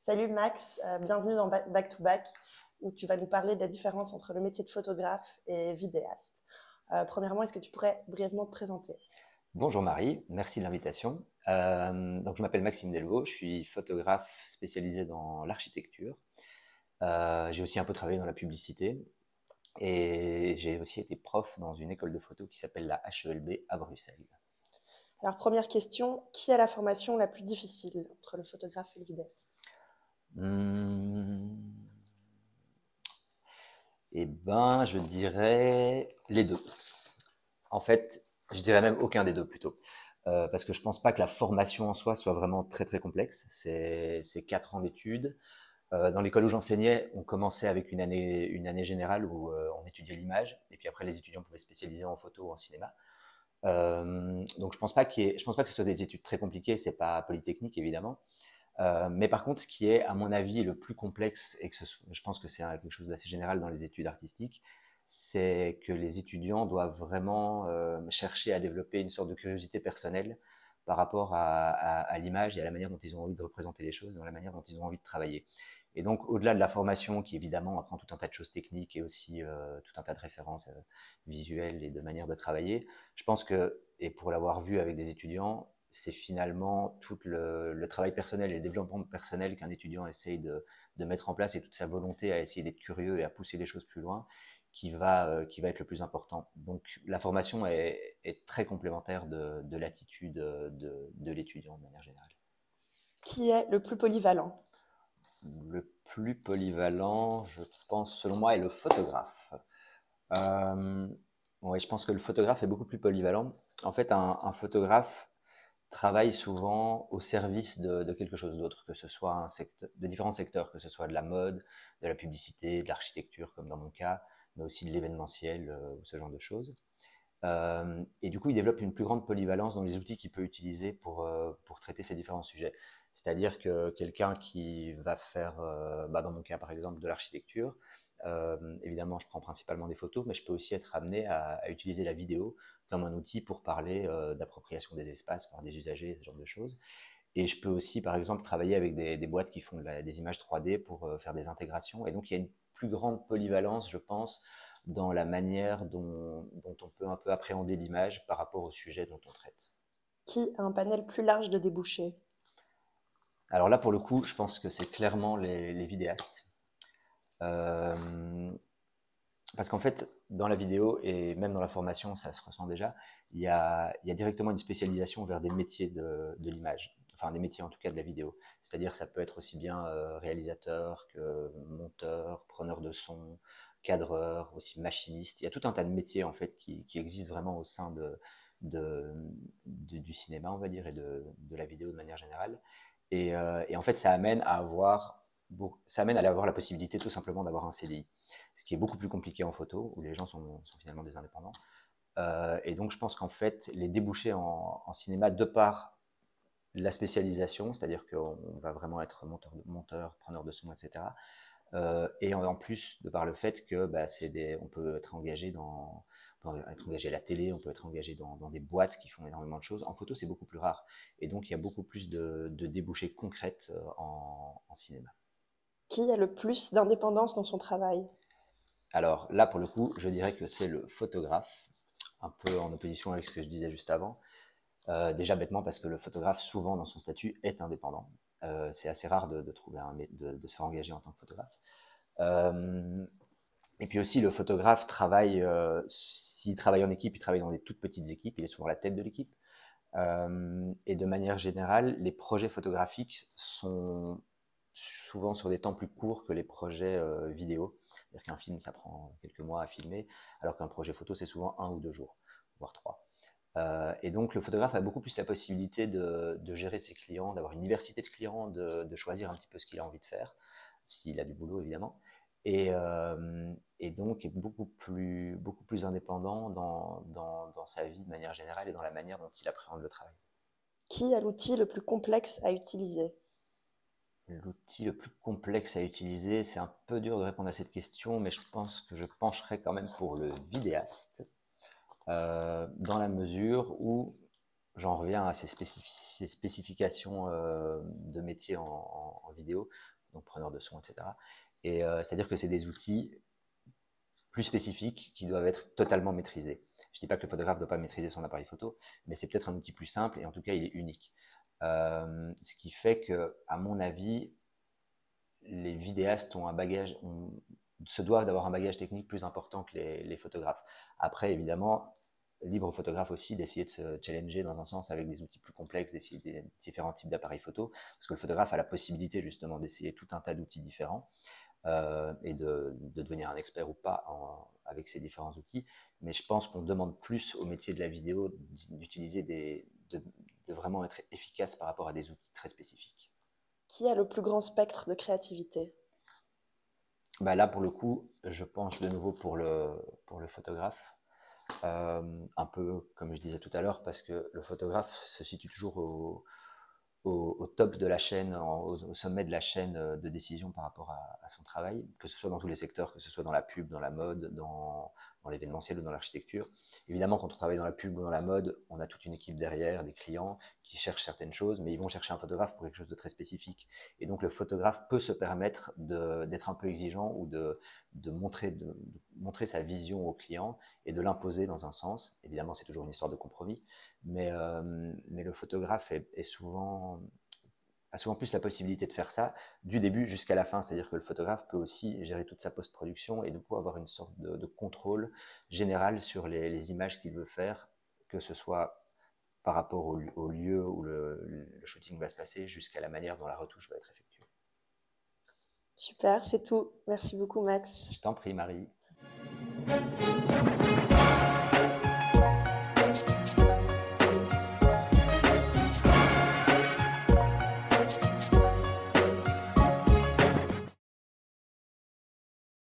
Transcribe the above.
Salut Max, bienvenue dans Back to Back, où tu vas nous parler de la différence entre le métier de photographe et vidéaste. Premièrement, est-ce que tu pourrais brièvement te présenter? Bonjour Marie, merci de l'invitation. Donc je m'appelle Maxime Delvaux, je suis photographe spécialisé dans l'architecture. J'ai aussi un peu travaillé dans la publicité et j'ai aussi été prof dans une école de photo qui s'appelle la HELB à Bruxelles. Alors, première question, qui a la formation la plus difficile entre le photographe et le vidéaste? Hmm, Eh ben, je dirais les deux. En fait, je dirais même aucun des deux plutôt. Parce que je pense pas que la formation en soi soit vraiment très très complexe. C'est 4 ans d'études. Dans l'école où j'enseignais, on commençait avec une année générale où on étudiait l'image, et puis après les étudiants pouvaient se spécialiser en photo ou en cinéma. Donc je pense pas que ce soit des études très compliquées, c'est pas polytechnique évidemment. Mais par contre, ce qui est à mon avis le plus complexe, et que je pense que c'est quelque chose d'assez général dans les études artistiques, c'est que les étudiants doivent vraiment chercher à développer une sorte de curiosité personnelle par rapport à l'image et à la manière dont ils ont envie de représenter les choses, dans la manière dont ils ont envie de travailler. Et donc, au-delà de la formation, qui évidemment apprend tout un tas de choses techniques et aussi tout un tas de références visuelles et de manières de travailler, je pense que, et pour l'avoir vu avec des étudiants, c'est finalement tout le travail personnel et le développement personnel qu'un étudiant essaye de mettre en place et toute sa volonté à essayer d'être curieux et à pousser les choses plus loin qui va être le plus important. Donc la formation est très complémentaire de l'attitude de l'étudiant de manière générale. Qui est le plus polyvalent? Le plus polyvalent, je pense, selon moi, est le photographe. Euh, ouais, je pense que le photographe est beaucoup plus polyvalent. En fait, un photographe travaille souvent au service de quelque chose d'autre, que ce soit de différents secteurs, que ce soit de la mode, de la publicité, de l'architecture, comme dans mon cas, mais aussi de l'événementiel ou ce genre de choses. Et du coup, il développe une plus grande polyvalence dans les outils qu'il peut utiliser pour traiter ces différents sujets. C'est-à-dire que quelqu'un qui va faire, dans mon cas par exemple, de l'architecture, évidemment, je prends principalement des photos, mais je peux aussi être amené à utiliser la vidéo comme un outil pour parler d'appropriation des espaces par des usagers, ce genre de choses. Et je peux aussi, par exemple, travailler avec des boîtes qui font des images 3D pour faire des intégrations. Et donc, il y a une plus grande polyvalence, je pense, dans la manière dont on peut un peu appréhender l'image par rapport au sujet dont on traite. Qui a un panel plus large de débouchés? Alors là, pour le coup, je pense que c'est clairement les vidéastes. Euh, Parce qu'en fait, dans la vidéo et même dans la formation, ça se ressent déjà, il y a directement une spécialisation vers des métiers de l'image, enfin des métiers en tout cas de la vidéo. C'est-à-dire ça peut être aussi bien réalisateur que monteur, preneur de son, cadreur, aussi machiniste. Il y a tout un tas de métiers en fait qui existent vraiment au sein de, du cinéma, on va dire, et de la vidéo de manière générale. Et en fait, ça amène à avoir la possibilité tout simplement d'avoir un CDI, ce qui est beaucoup plus compliqué en photo, où les gens sont finalement des indépendants. Et donc, je pense qu'en fait, les débouchés en cinéma, de par la spécialisation, c'est-à-dire qu'on va vraiment être monteur, preneur de son, etc. Et en plus, de par le fait que on peut être engagé à la télé, on peut être engagé dans des boîtes qui font énormément de choses. En photo, c'est beaucoup plus rare. Et donc, il y a beaucoup plus de débouchés concrètes en cinéma. Qui a le plus d'indépendance dans son travail? Alors là, pour le coup, je dirais que c'est le photographe, un peu en opposition avec ce que je disais juste avant. Déjà bêtement parce que le photographe, souvent dans son statut, est indépendant. C'est assez rare de trouver de se faire engager en tant que photographe. Euh, et puis aussi, le photographe travaille, s'il travaille en équipe, il travaille dans des toutes petites équipes, il est souvent la tête de l'équipe. Et de manière générale, les projets photographiques sont souvent sur des temps plus courts que les projets vidéo. C'est-à-dire qu'un film, ça prend quelques mois à filmer, alors qu'un projet photo, c'est souvent 1 ou 2 jours, voire 3. Et donc, le photographe a beaucoup plus la possibilité de gérer ses clients, d'avoir une diversité de clients, de choisir un petit peu ce qu'il a envie de faire, s'il a du boulot, évidemment. Et donc, est beaucoup plus indépendant dans sa vie de manière générale et dans la manière dont il appréhende le travail. Qui a l'outil le plus complexe à utiliser? L'outil le plus complexe à utiliser, c'est un peu dur de répondre à cette question, mais je pense que je pencherais quand même pour le vidéaste, dans la mesure où j'en reviens à ces spécifications de métier en vidéo. donc preneur de son, etc. Et c'est-à-dire que c'est des outils plus spécifiques qui doivent être totalement maîtrisés. Je ne dis pas que le photographe ne doit pas maîtriser son appareil photo, mais c'est peut-être un outil plus simple et en tout cas, il est unique. Ce qui fait que, à mon avis, les vidéastes ont un bagage, se doivent d'avoir un bagage technique plus important que les photographes. Après, évidemment, libre aux photographes aussi d'essayer de se challenger dans un sens avec des outils plus complexes, d'essayer des différents types d'appareils photo, parce que le photographe a la possibilité justement d'essayer tout un tas d'outils différents et de devenir un expert ou pas avec ces différents outils. Mais je pense qu'on demande plus au métier de la vidéo d'utiliser de vraiment être efficace par rapport à des outils très spécifiques. Qui a le plus grand spectre de créativité? Bah là, pour le coup, je penche de nouveau pour le photographe. Un peu comme je disais tout à l'heure, parce que le photographe se situe toujours au top de la chaîne, au sommet de la chaîne de décision par rapport à son travail, que ce soit dans tous les secteurs, que ce soit dans la pub, dans la mode, dans l'événementiel ou dans l'architecture. Évidemment, quand on travaille dans la pub ou dans la mode, on a toute une équipe derrière, des clients qui cherchent certaines choses, mais ils vont chercher un photographe pour quelque chose de très spécifique. Et donc, le photographe peut se permettre d'être un peu exigeant ou de montrer sa vision au client et de l'imposer dans un sens. Évidemment, c'est toujours une histoire de compromis, mais le photographe a souvent plus la possibilité de faire ça du début jusqu'à la fin. C'est-à-dire que le photographe peut aussi gérer toute sa post-production et de pouvoir avoir une sorte de contrôle général sur les images qu'il veut faire, que ce soit par rapport au lieu où le shooting va se passer jusqu'à la manière dont la retouche va être effectuée. Super, c'est tout. Merci beaucoup, Max. Je t'en prie, Marie.